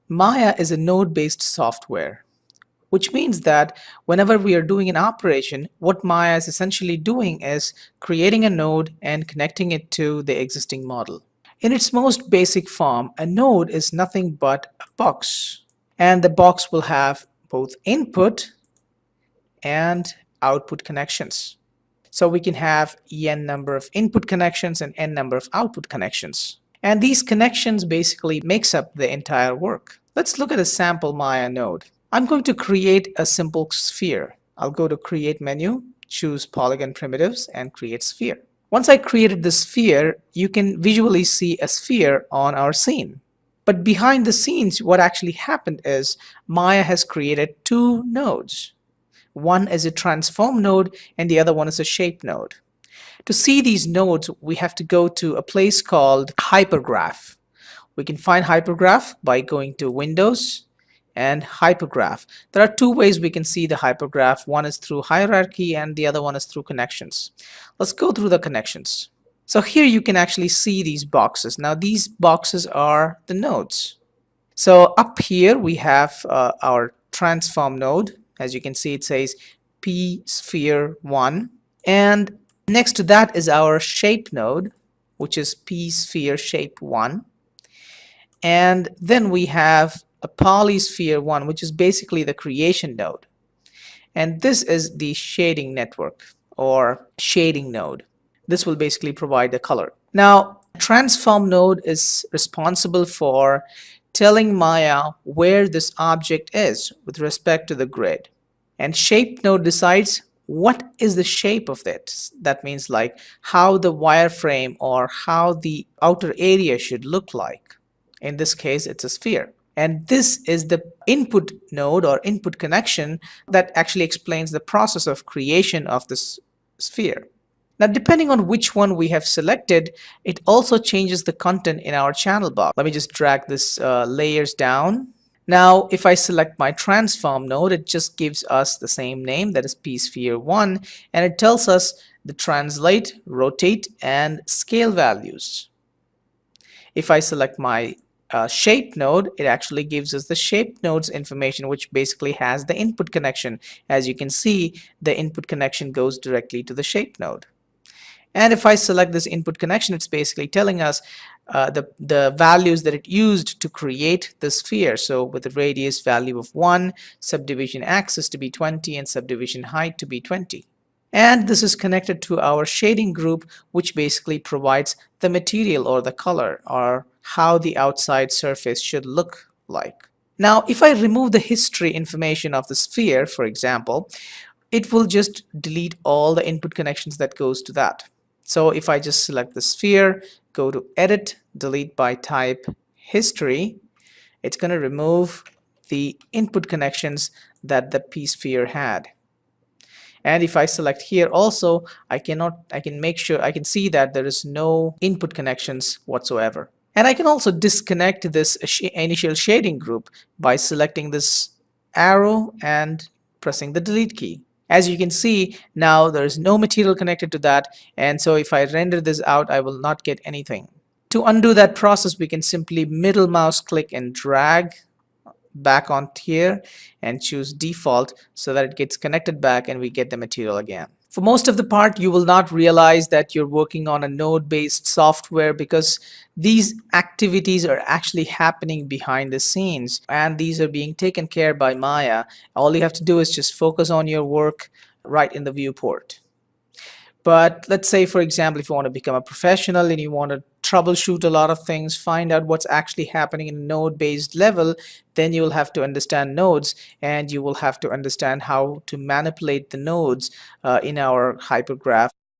Maya is a node-based software, which means that whenever we are doing an operation, what Maya is essentially doing is creating a node and connecting it to the existing model. In its most basic form, a node is nothing but a box, and the box will have both input and output connections. So we can have n number of input connections and n number of output connections. And these connections basically makes up the entire work. Let's look at a sample Maya node. I'm going to create a simple sphere. I'll go to Create menu, choose Polygon Primitives, and create sphere. Once I created the sphere, you can visually see a sphere on our scene. But behind the scenes, what actually happened is Maya has created two nodes. One is a transform node and the other one is a shape node. To see these nodes, we have to go to a place called Hypergraph. We can find Hypergraph by going to Windows and Hypergraph. There are two ways we can see the hypergraph. One is through hierarchy and the other one is through connections. Let's go through the connections. So here you can actually see these boxes. Now these boxes are the nodes. So up here we have our transform node. As you can see, it says P sphere 1. And next to that is our shape node, which is P sphere shape 1. And then we have a polysphere 1, which is basically the creation node. And this is the shading network or shading node. This will basically provide the color. Now, transform node is responsible for telling Maya where this object is with respect to the grid. And shape node decides what is the shape of it. That means like how the wireframe or how the outer area should look like. In this case, it's a sphere. And this is the input node or input connection that actually explains the process of creation of this sphere. Now, depending on which one we have selected, it also changes the content in our channel box. Let me just drag this layers down. Now, if I select my transform node, it just gives us the same name, that is psphere 1, and it tells us the translate, rotate, and scale values. If I select my shape node, it actually gives us the shape node's information, which basically has the input connection. As you can see, the input connection goes directly to the shape node. And if I select this input connection, it's basically telling us the values that it used to create the sphere. So with a radius value of 1, subdivision axis to be 20, and subdivision height to be 20. And this is connected to our shading group, which basically provides the material or the color or how the outside surface should look like. Now, if I remove the history information of the sphere, for example, it will just delete all the input connections that goes to that. So if I just select the sphere, go to Edit, Delete by Type, History, it's going to remove the input connections that the P-sphere had. And if I select here also, I can make sure I can see that there is no input connections whatsoever. And I can also disconnect this initial shading group by selecting this arrow and pressing the delete key. As you can see, now there is no material connected to that, and so if I render this out, I will not get anything. To undo that process, we can simply middle mouse click and drag back on here and choose default so that it gets connected back and we get the material again. For most of the part, you will not realize that you're working on a node-based software because these activities are actually happening behind the scenes and these are being taken care by Maya. All you have to do is just focus on your work right in the viewport. But let's say, for example, if you want to become a professional and you want to troubleshoot a lot of things, find out what's actually happening in a node-based level, then you will have to understand nodes and you will have to understand how to manipulate the nodes in our hypergraph.